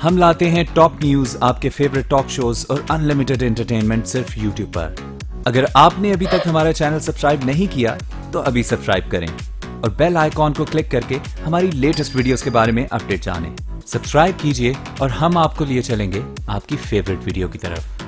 हम लाते हैं top news, आपके फेवरेट टॉक शोज और अनलिमिटेड एंटरटेनमेंट सिर्फ यूट्यूब पर। अगर आपने अभी तक हमारा चैनल सब्सक्राइब नहीं किया तो अभी सब्सक्राइब करें और बेल आइकॉन को क्लिक करके हमारी लेटेस्ट वीडियोस के बारे में अपडेट जानें। सब्सक्राइब कीजिए और हम आपको लिए चलेंगे आपकी फेवरेट वीडियो की तरफ।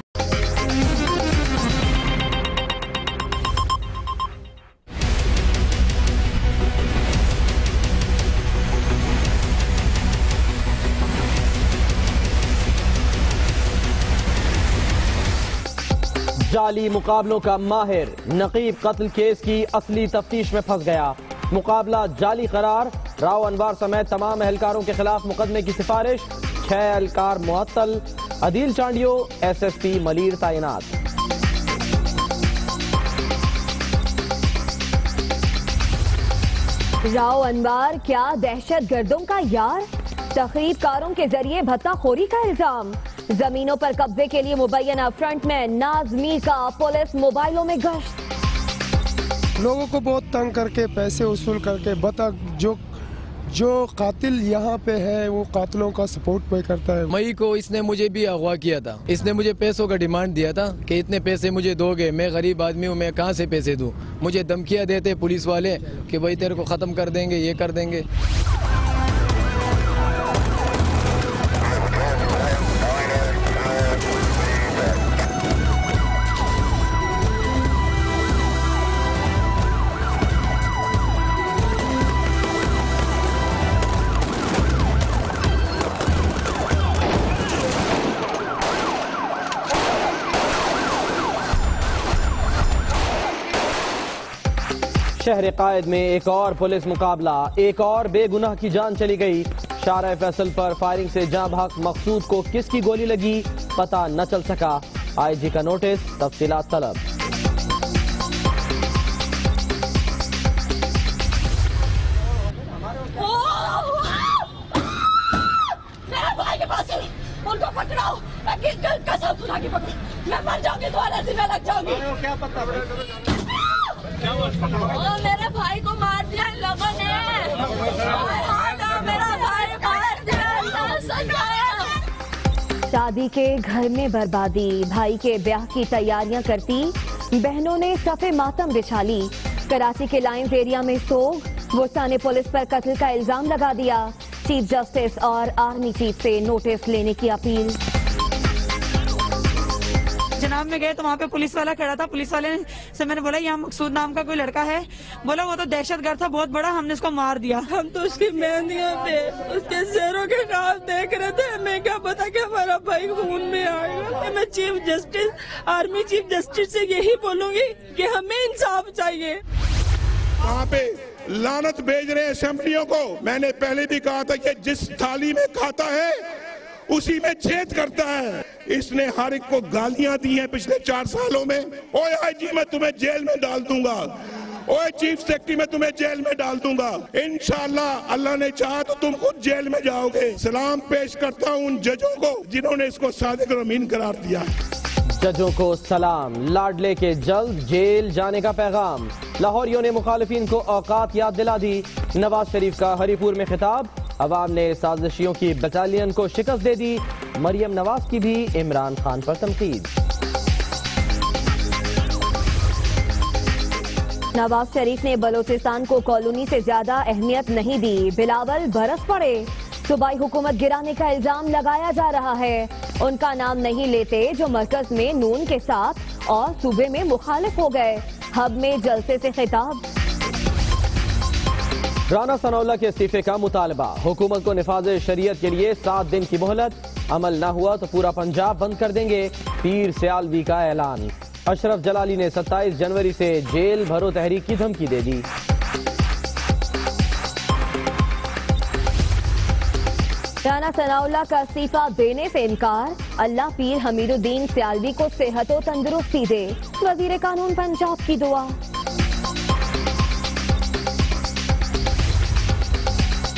जाली मुकाबलों का माहिर नकीब कत्ल केस की असली तफ्तीश में फंस गया। मुकाबला जाली करार, राव अनवार समेत तमाम एहलकारों के खिलाफ मुकदमे की सिफारिश। 6 एहलकार मुअत्तल, अदील चांडियो SSP मलीर तैनात। राव अनवार क्या दहशत गर्दों का यार? तखरीबकारों के जरिए भत्ताखोरी का इल्जाम। जमीनों पर कब्जे के लिए मुबैना फ्रंटमैन नाज़मी का पुलिस मोबाइलों में गश्त। लोगों को बहुत तंग करके पैसे वसूल करके बता जो कातिल यहाँ पे है वो कातिलों का सपोर्ट पे करता है। मई को इसने मुझे भी अगवा किया था। इसने मुझे पैसों का डिमांड दिया था कि इतने पैसे मुझे दोगे, मैं गरीब आदमी हूँ, मैं कहाँ से पैसे दूँ। मुझे धमकियाँ देते पुलिस वाले कि भाई तेरे को ख़त्म कर देंगे, ये कर देंगे। शहर कायद में एक और पुलिस मुकाबला, एक और बेगुनाह की जान चली गई। शारा फैसल पर फायरिंग से जाँ भाग मकसूद को किसकी गोली लगी पता न चल सका। IG का नोटिस, तफसीलात तलब। उनको पकड़ाओ, कसम खुदा की पकड़ो, मैं मर जाऊंगी, दोबारा से मैं लग जाऊंगी। क्या पता मेरे भाई को मार दिया इन लोगों ने। मेरा भाई मार दिया। शादी के घर में बर्बादी, भाई के ब्याह की तैयारियां करती बहनों ने सफे मातम बिछा ली। कराची के लाइंस एरिया में सोग, वुसा ने पुलिस पर कत्ल का इल्जाम लगा दिया। चीफ जस्टिस और आर्मी चीफ से नोटिस लेने की अपील। जनाब में गए तो वहाँ पे पुलिस वाला खड़ा था। पुलिस वाले से मैंने बोला यहाँ मकसूद नाम का कोई लड़का है। बोला वो तो दहशतगर्द था बहुत बड़ा, हमने उसको मार दिया। हम तो उसकी मेहंदियों पे उसके शेरों के नाम देख रहे थे। हमें क्या पता कि हमारा भाई खून में आएगा। मैं chief justice, army chief justice से यही बोलूंगी कि हमें इंसाफ चाहिए। वहाँ पे लानत भेज रहे असेंबलियों को। मैंने पहले भी कहा था कि जिस थाली में खाता है उसी में छेद करता है। इसने हर एक को गालियां दी हैं पिछले 4 सालों में। ओए IG मैं तुम्हें जेल में डाल दूंगा, ओए चीफ सेक्रेटरी मैं तुम्हें जेल में डाल दूंगा। इंशाल्लाह अल्लाह ने चाहा तो तुम खुद जेल में जाओगे। सलाम पेश करता हूं उन जजों को जिन्होंने इसको सादिक और अमीन करार दिया। जजों को सलाम। लाडले के जल्द जेल जाने का पैगाम। लाहौरियों ने मुखालिफिन को औकात याद दिला दी। नवाज शरीफ का हरीपुर में खिताब। अवाम ने साजिशियों की बटालियन को शिकस्त दे दी। मरियम नवाज की भी इमरान खान पर तनकीद। नवाज शरीफ ने बलोचिस्तान को कॉलोनी से ज्यादा अहमियत नहीं दी। बिलावल बरस पड़े। सूबाई हुकूमत गिराने का इल्जाम लगाया जा रहा है। उनका नाम नहीं लेते जो मरकज में नून के साथ और सूबे में मुखालिफ हो गए। हब में जलसे से खिताब। राना सनाउल्लाह के इस्तीफे का मुतालबा। हुकूमत को निफाज़े शरीयत के लिए 7 दिन की मोहलत। अमल न हुआ तो पूरा पंजाब बंद कर देंगे। पीर सियालवी का ऐलान। अशरफ जलाली ने 27 जनवरी से जेल भरो तहरीक की धमकी दे दी। राना सनाउल्लाह का इस्तीफा देने से इनकार। अल्लाह पीर हमीदुद्दीन सियालवी को सेहत और तंदुरुस्ती दे। वजीर कानून पंजाब की दुआ।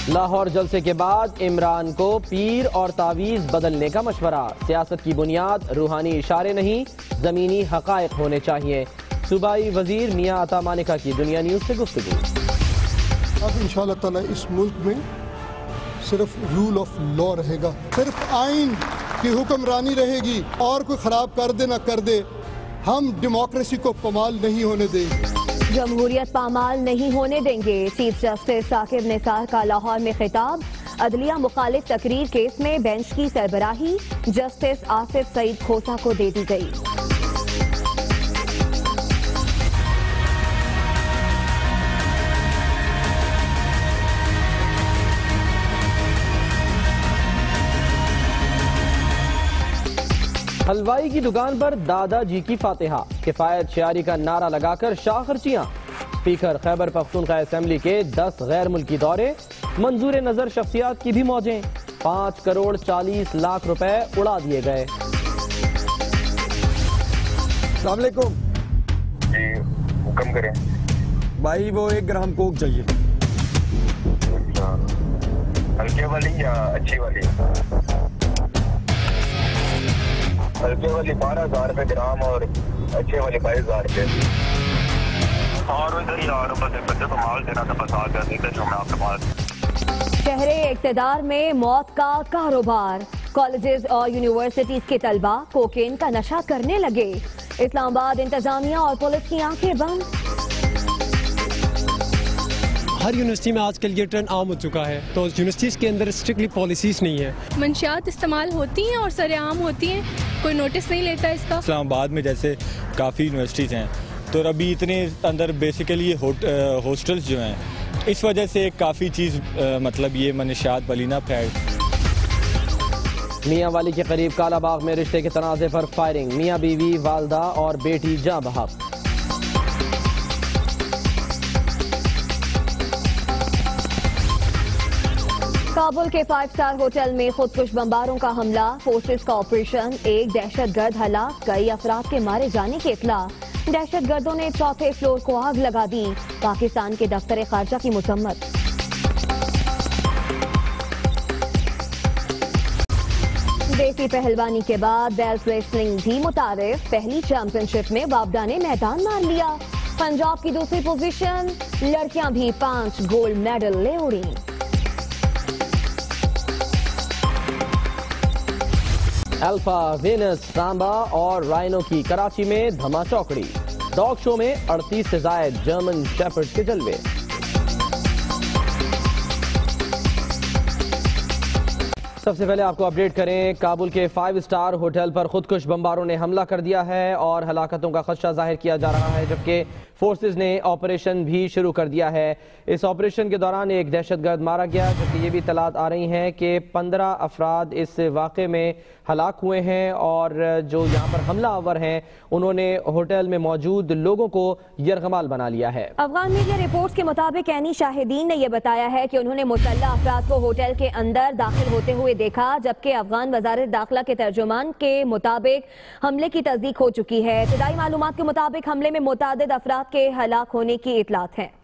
लाहौर जलसे के बाद इमरान को पीर और तावीज बदलने का मशवरा। सियासत की बुनियाद रूहानी इशारे नहीं, जमीनी हकायक होने चाहिए। सूबाई वजीर मियां अता मानिका की दुनिया न्यूज से गुफ्तगू। अब इंशाअल्लाह ताला इस मुल्क में सिर्फ रूल ऑफ लॉ रहेगा, सिर्फ आइन की हुक्मरानी रहेगी। और कोई ख़राब कर दे ना कर दे, हम डेमोक्रेसी को पामाल नहीं होने देंगे। जमहूरियत पामाल नहीं होने देंगे। चीफ जस्टिस साकिब निसार का लाहौर में खिताब। अदलिया मुखालिफ तकरीर केस में बेंच की सरबराही जस्टिस आसिफ सईद खोसा को दे दी गई। हलवाई की दुकान पर दादाजी की फातिहा, किफायत शारी का नारा लगाकर शाह खर्चियां। स्पीकर खैबर पख्तूनख्वा असेंबली के 10 गैर मुल्की दौरे, मंजूर नजर शख्सियात की भी मौजें। 5 करोड़ 40 लाख रुपए उड़ा दिए गए। अस्सलाम वालेकुम जी, हुक्म करें भाई। वो 1 ग्राम कोक चाहिए। हल्के वाली या अच्छी वाली? हल्के वाली 12,000 रुपए ग्राम और अच्छे वाली 22,000 रुपए। और इधर यार बंदे को माल देना था, बस आ गया इधर जो मैं आपके पास। शहरे इक़्तिदार में मौत का कारोबार। कॉलेजेस और यूनिवर्सिटीज के तलबा कोकेन का नशा करने लगे। इस्लामाबाद इंतजामिया और पुलिस की आंखें बंद। हर यूनिवर्सिटी में आजकल ये ट्रेंड आम हो चुका है, तो यूनिवर्सिटीज के अंदर स्ट्रिक्टली पॉलिसीज नहीं है। मंशियात इस्तेमाल होती हैं और सरेआम होती हैं, कोई नोटिस नहीं लेता इसका। इस्लामाबाद में जैसे काफ़ी यूनिवर्सिटीज़ हैं, तो अभी इतने अंदर बेसिकली हॉस्टल्स जो हैं, इस वजह से काफ़ी चीज़ मतलब ये मनशियात वाली ना फैल। मियाँ वाली के करीब कालाबाग में रिश्ते के तनाज़े पर फायरिंग। मियाँ बीवी, वालदा और बेटी जाँ बहक। काबुल के 5 स्टार होटल में खुदकुश बमबारों का हमला। फोर्सेस का ऑपरेशन, एक दहशतगर्द हलाक, कई अफराद के मारे जाने की इत्तला। दहशतगर्दों ने 4थे फ्लोर को आग लगा दी। पाकिस्तान के दफ्तर खारजा की मुसम्मत। देसी पहलवानी के बाद बेल्ट रेसलिंग भी मुतारिफ। पहली चैंपियनशिप में वापडा ने मैदान मार लिया। पंजाब की दूसरी पोजीशन, लड़कियां भी 5 गोल्ड मेडल ले उड़ी। अल्फा, वेनस, सांबा और राइनो की कराची में धमाचौकड़ी। डॉग शो में 38 से ज्यादा जर्मन शेफर्ड के जलवे। सबसे पहले आपको अपडेट करें, काबुल के 5 स्टार होटल पर खुदकुश बमबारों ने हमला कर दिया है और हलाकतों का खदशा जाहिर किया जा रहा है, जबकि फोर्सेस ने ऑपरेशन भी शुरू कर दिया है। इस ऑपरेशन के दौरान एक दहशतगर्द मारा गया, जबकि ये भी इत्तलात आ रही हैं कि 15 अफराद इस वाक़े में हलाक हुए हैं और जो यहाँ पर हमला आवर हैं उन्होंने होटल में मौजूद लोगों को यरगमाल बना लिया है। अफगान मीडिया रिपोर्ट्स के मुताबिक ऐनी शाहिदीन ने यह बताया है कि उन्होंने मुसल्लह अफराद को होटल के अंदर दाखिल होते हुए देखा, जबकि अफगान वजारत दाखिला के तर्जुमान के मुताबिक हमले की तस्दीक हो चुकी है। इब्तदाई मालूमात के मुताबिक हमले में मुतादिद अफराद के हलाक होने की इतलात है।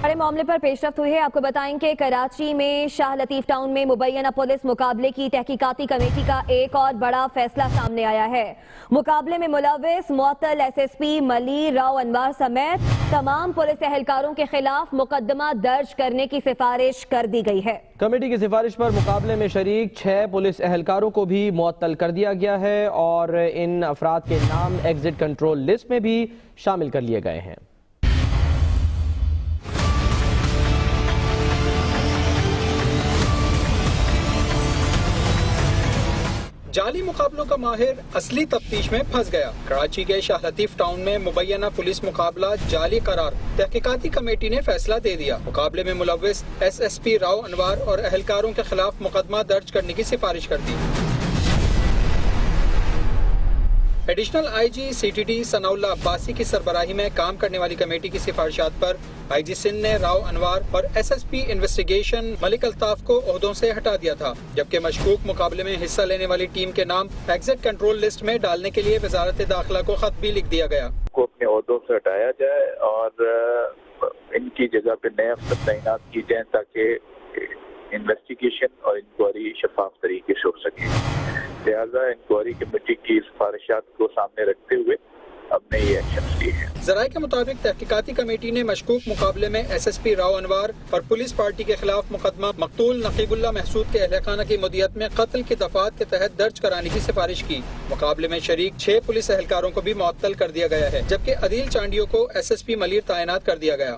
बड़े मामले पर पेशरफ्त हुई है। आपको बताएंगे कराची में शाह लतीफ टाउन में मुबैना पुलिस मुकाबले की तहकीकाती कमेटी का एक और बड़ा फैसला सामने आया है। मुकाबले में मुलविस मुअत्तल SSP मली राव अनवार समेत तमाम पुलिस एहलकारों के खिलाफ मुकदमा दर्ज करने की सिफारिश कर दी गई है। कमेटी की सिफारिश पर मुकाबले में शरीक 6 पुलिस एहलकारों को भी मुअत्तल कर दिया गया है और इन अफराद के नाम एग्जिट कंट्रोल लिस्ट में भी शामिल कर लिए गए हैं। जाली मुकाबलों का माहिर असली तफ्तीश में फंस गया। कराची के शाह लतीफ टाउन में मुबैना पुलिस मुकाबला जाली करार, तहकीकाती कमेटी ने फैसला दे दिया। मुकाबले में मुलविस SSP राव अनवार और एहलकारों के खिलाफ मुकदमा दर्ज करने की सिफारिश कर दी। Additional IG CTD Sanaullah Abbasi की सरबराही में काम करने वाली कमेटी की सिफारिशात पर IG सिंध ने राव अनवार और SSP इन्वेस्टिगेशन मलिक अल्ताफ को ओहदों से हटा दिया था, जबकि मशकूक मुकाबले में हिस्सा लेने वाली टीम के नाम एग्जिट कंट्रोल लिस्ट में डालने के लिए वजारत दाखिला को खत भी लिख दिया गया। को अपने ओहदों से हटाया जाए और इनकी जगह पे नए अफसर तैनात की जाए ताकि इन्वेस्टिगेशन और इंक्वायरी शफाफ तरीके से हो सके। लिहाजा इंक्वायरी कमेटी की सिफारिशात को सामने रखते हुए अपने ये एक्शन लिए हैं। ज़राए के मुताबिक तहकीकाती कमेटी ने मशकूक मुकाबले में SSP राव अनवार और पुलिस पार्टी के खिलाफ मुकदमा मकतूल नकीबुल्लाह महसूद के अहलखाना की मुद्दियत में कत्ल की दफात के तहत दर्ज कराने की सिफारिश की। मुकाबले में शरीक 6 पुलिस एहलकारों को भी मुअत्तल कर दिया गया है, जबकि अदील चांडियों को SSP मलिर तैनात कर दिया गया।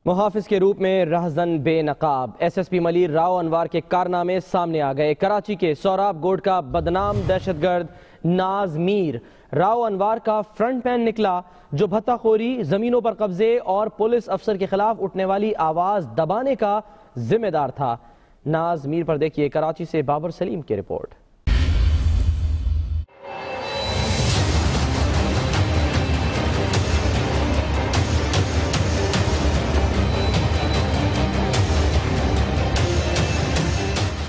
मुहाफिज के रूप में रहजन बेनकाब SSP मलिर राव अनवार के कारनामे सामने आ गए। कराची के सोराब गोड का बदनाम दहशतगर्द नाज मीर राव अनवार का फ्रंटमैन निकला, जो भत्ताखोरी, जमीनों पर कब्जे और पुलिस अफसर के खिलाफ उठने वाली आवाज दबाने का जिम्मेदार था। नाज मीर पर देखिए कराची से बाबर सलीम की रिपोर्ट।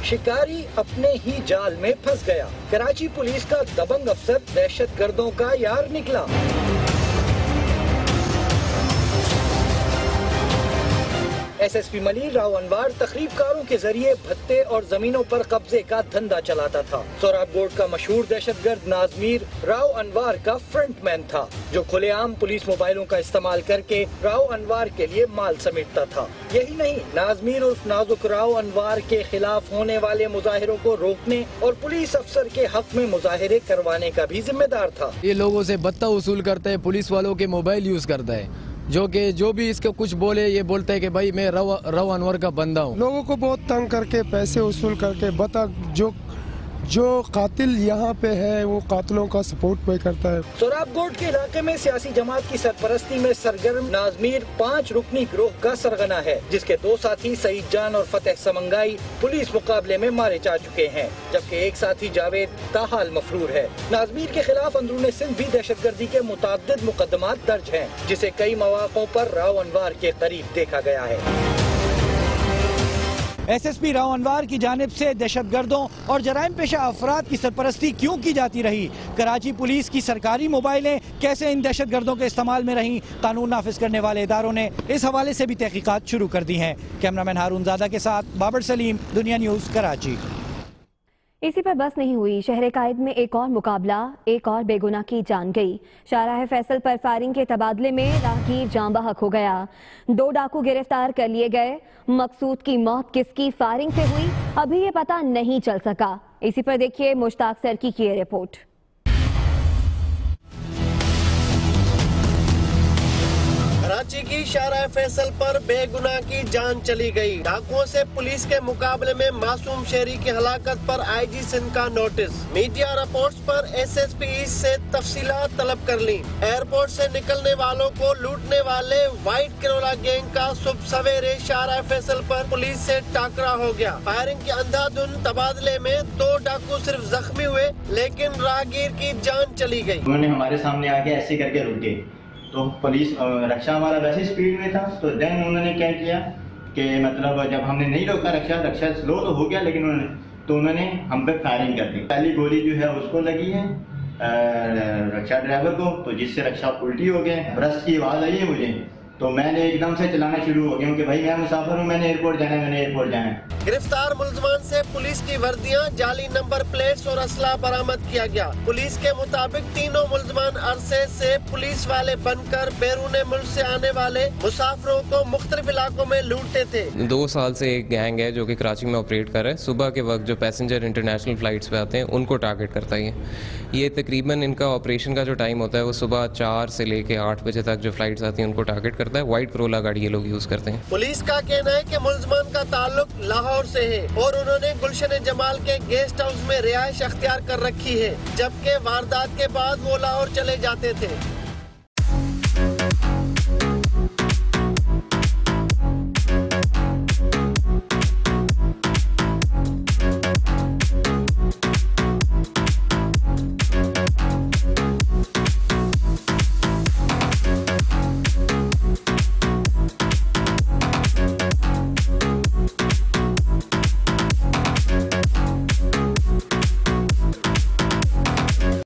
शिकारी अपने ही जाल में फंस गया। कराची पुलिस का दबंग अफसर दहशतगर्दों का यार निकला। SSP मलिर राव अनवार तकरीबकारों के जरिए भत्ते और जमीनों पर कब्जे का धंधा चलाता था। सोराब गोड का मशहूर दहशतगर्द नाजमीर राव अनवार का फ्रंटमैन था, जो खुलेआम पुलिस मोबाइलों का इस्तेमाल करके राव अनवार के लिए माल समेटता था। यही नहीं, नाजमीर उर्फ नाजुक राव अनवार के खिलाफ होने वाले मुजाहिरों को रोकने और पुलिस अफसर के हक में मुजाहिरे करवाने का भी जिम्मेदार था। ये लोगों से भत्ता वसूल करता है, पुलिस वालों के मोबाइल यूज करता है, जो भी इसको कुछ बोले ये बोलता है कि भाई मैं राव अनवर का बंदा हूँ। लोगों को बहुत तंग करके पैसे वसूल करके बता जो कातिल यहाँ पे है वो कातिलों का सपोर्ट पे करता है। सोराब गोड के इलाके में सियासी जमात की सरपरस्ती में सरगर्म नाजमीर 5 रुकनी गिरोह का सरगना है, जिसके 2 साथी सईद जान और फतेह समंगाई पुलिस मुकाबले में मारे जा चुके हैं, जबकि एक साथी जावेद ताहाल मफरूर है। नाजमीर के खिलाफ अंदरूनी सिंध भी दहशतगर्दी के मुतअद्दिद मुकदमात दर्ज हैं, जिसे कई मौक़ों पर राव अनवार के करीब देखा गया है। SSP राव अनवार की जानिब से दहशतगर्दों और जराइम पेशा अफराद की सरपरस्ती क्यों की जाती रही? कराची पुलिस की सरकारी मोबाइलें कैसे इन दहशतगर्दों के इस्तेमाल में रहीं? कानून नाफिज करने वाले इदारों ने इस हवाले से भी तहकीकात शुरू कर दी हैं। कैमरामैन हारून ज़ादा के साथ बाबर सलीम, दुनिया न्यूज़, कराची। इसी पर बस नहीं हुई, शहर कायद में एक और मुकाबला, एक और बेगुनाह की जान गई। शाहराह फैसल पर फायरिंग के तबादले में राहगीर जाँ बहक हो गया। 2 डाकू गिरफ्तार कर लिए गए। मकसूद की मौत किसकी फायरिंग से हुई, अभी ये पता नहीं चल सका। इसी पर देखिए मुश्ताक सरकी की ये रिपोर्ट। कराची की शाहराह फैसल पर बेगुनाह की जान चली गई। डाकुओं से पुलिस के मुकाबले में मासूम शहरी की हलाकत पर IG सिंध का नोटिस। मीडिया रिपोर्ट्स पर SSP से तफसीलात तलब कर ली। एयरपोर्ट से निकलने वालों को लूटने वाले व्हाइट करोला गैंग का सुबह सवेरे शाहराह फैसल पर पुलिस से टाकरा हो गया। फायरिंग के अंधाधुंध तबादले में 2 डाकू सिर्फ जख्मी हुए, लेकिन राहगीर की जान चली गई। उन्होंने हमारे सामने आके ऐसे करके रुके, तो पुलिस रक्षा हमारा वैसे स्पीड में था, तो देन उन्होंने क्या किया कि मतलब जब हमने नहीं रोका रक्षा स्लो तो हो गया, लेकिन उन्होंने हम पे फायरिंग कर दी। पहली गोली जो है उसको लगी है रक्षा ड्राइवर को, तो जिससे रक्षा उल्टी हो गए। ब्रस्ट की आवाज़ आई है मुझे, तो मैंने एकदम से चलाना शुरू हो गया कि भाई मैं मुसाफिर हूँ, मैंने एयरपोर्ट जाना है। गिरफ्तार मुलजमान से पुलिस की वर्दियां, जाली नंबर प्लेट्स और असला बरामद किया गया। पुलिस के मुताबिक तीनों मुलजमान अरसे से पुलिस वाले बनकर बैरून मुल्क से आने वाले मुसाफिरों को मुख्तलिफ इलाकों में लूटते थे। 2 साल से एक गैंग है जो कि कराची में ऑपरेट कर रहा है। सुबह के वक्त जो पैसेंजर इंटरनेशनल फ्लाइट्स पे आते हैं उनको टारगेट करता है। ये तकरीबन इनका ऑपरेशन का जो टाइम होता है वो सुबह 4 से लेके 8 बजे तक जो फ्लाइट्स आती हैं उनको टारगेट करता है। व्हाइट करोला गाड़ी ये लोग यूज करते हैं। पुलिस का कहना है कि मुलजमान का ताल्लुक लाहौर से है और उन्होंने गुलशन जमाल के गेस्ट हाउस में रिहाइश अख्तियार कर रखी है, जबकि वारदात के बाद वो लाहौर चले जाते थे।